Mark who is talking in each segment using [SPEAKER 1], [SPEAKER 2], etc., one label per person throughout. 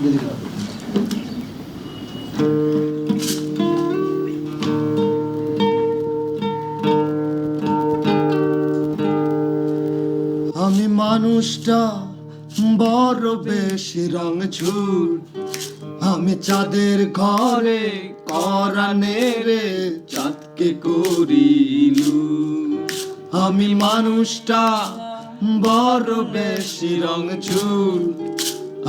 [SPEAKER 1] আমি মানুষটা বড় বেশি রং ঝুল, আমি চাঁদের ঘরে করানে রে চাঁদকে করিলু। আমি মানুষটা বড় বেশি রং ঝুল,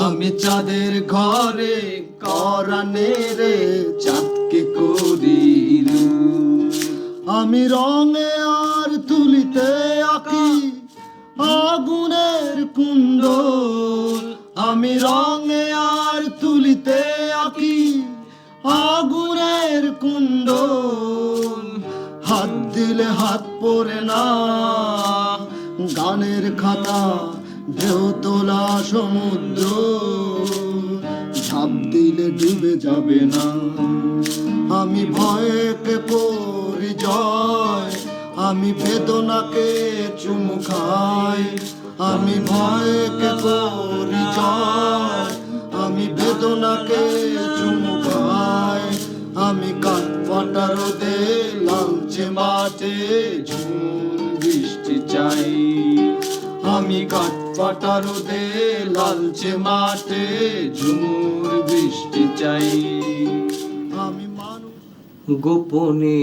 [SPEAKER 1] আমি চাঁদের ঘরে করানে রে চাঁদকে করিলু। আমি রঙে আর তুলিতে আঁকি আগুনের কুণ্ড, আমি রঙে আর তুলিতে আঁকি আগুনের কুণ্ড। হাত দিলে হাত পড়ে না গানের খাতা, ঢেউ তোলা সমুদ্র ঝাঁপ দিলে ডুবে যাবে না। আমি ভয়কে পরিজয়, আমি বেদনাকে চুমু খাই। আমি ভয়কে পরিজয়, আমি বেদনাকে চুমু খাই। আমি কাঠ ফাটা রোদে লালচে মাঠে ঝুম বৃষ্টি চাই। আমি কাঠ ফাটা রোদে লালচে মাঠে ঝুমুর বৃষ্টি চাই। আমি মানুষ গোপনে